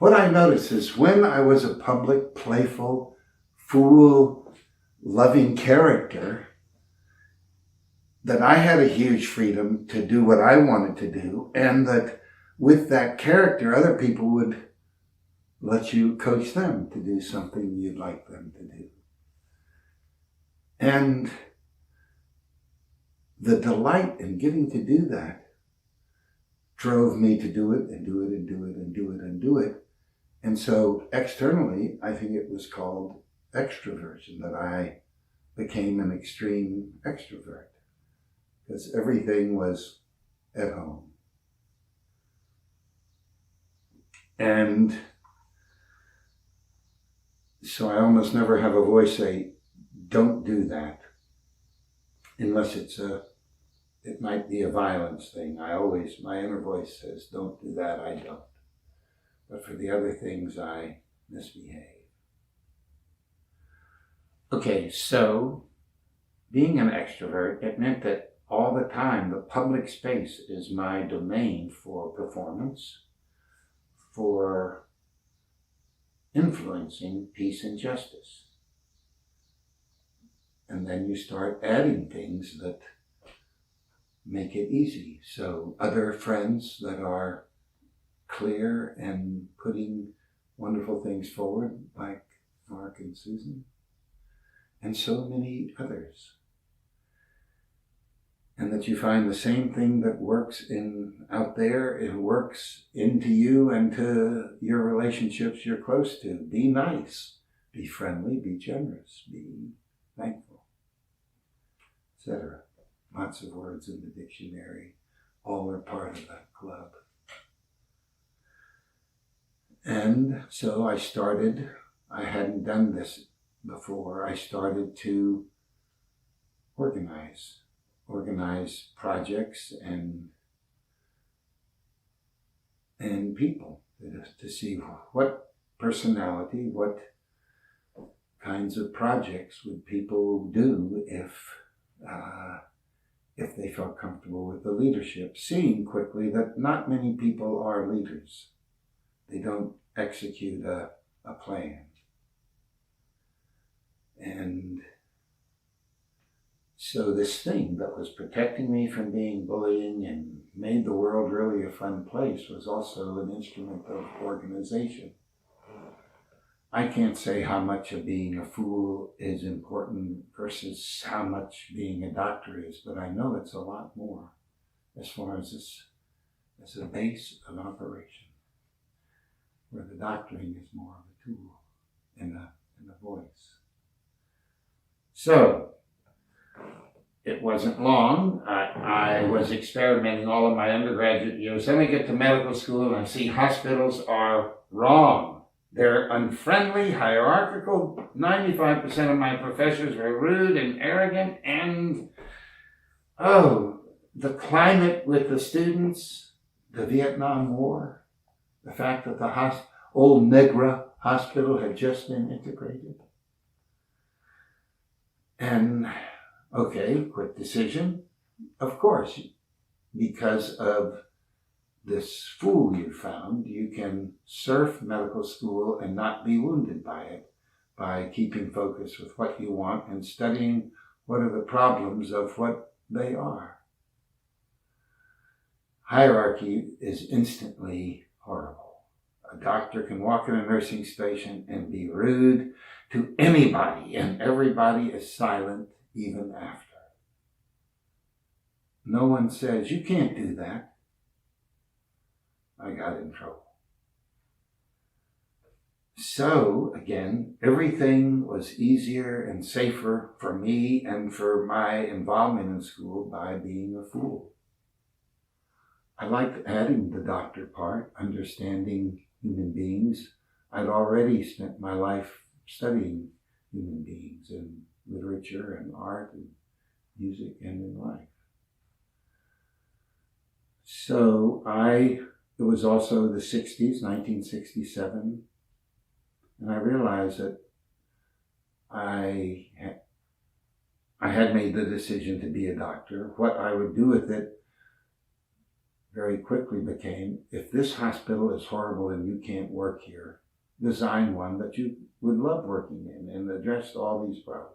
what I noticed is when I was a public, playful, fool, loving character, that I had a huge freedom to do what I wanted to do, and that with that character, other people would let you coach them to do something you'd like them to do. And the delight in getting to do that drove me to do it and do it and do it and do it and do it. And so externally, I think it was called extroversion, that I became an extreme extrovert because everything was at home. And so I almost never have a voice say, don't do that, unless it might be a violence thing. My inner voice says, don't do that, I don't. But for the other things, I misbehave. Okay, so being an extrovert, it meant that all the time the public space is my domain for performance, for influencing peace and justice. And then you start adding things that make it easy. So other friends that are clear and putting wonderful things forward, like Mark and Susan, and so many others. And that you find the same thing that works out there, it works into you and to your relationships you're close to. Be nice, be friendly, be generous, be thankful, etc. Lots of words in the dictionary. All are part of that club. And so I hadn't done this before, I started to organize projects and people to see what personality, what kinds of projects would people do if they felt comfortable with the leadership, seeing quickly that not many people are leaders. They don't execute a plan. And so this thing that was protecting me from being bullying and made the world really a fun place was also an instrument of organization. I can't say how much of being a fool is important versus how much being a doctor is, but I know it's a lot more as far as a base of operation, where the doctoring is more of a tool and a voice. So, it wasn't long. I was experimenting all of my undergraduate years. Then I get to medical school and I see hospitals are wrong. They're unfriendly, hierarchical. 95% of my professors were rude and arrogant. And, the climate with the students, the Vietnam War, the fact that the old Negra hospital had just been integrated. And, quick decision. Of course, because of this fool you found, you can surf medical school and not be wounded by it, by keeping focus with what you want and studying what are the problems of what they are. Hierarchy is instantly horrible. A doctor can walk in a nursing station and be rude to anybody, and everybody is silent even after. No one says, you can't do that. I got in trouble. So, again, everything was easier and safer for me and for my involvement in school by being a fool. I liked adding the doctor part, understanding human beings. I'd already spent my life studying human beings in literature and art and music and in life. So it was also the 60s, 1967, and I realized that I had made the decision to be a doctor. What I would do with it very quickly became, if this hospital is horrible and you can't work here, design one that you would love working in, and addressed all these problems.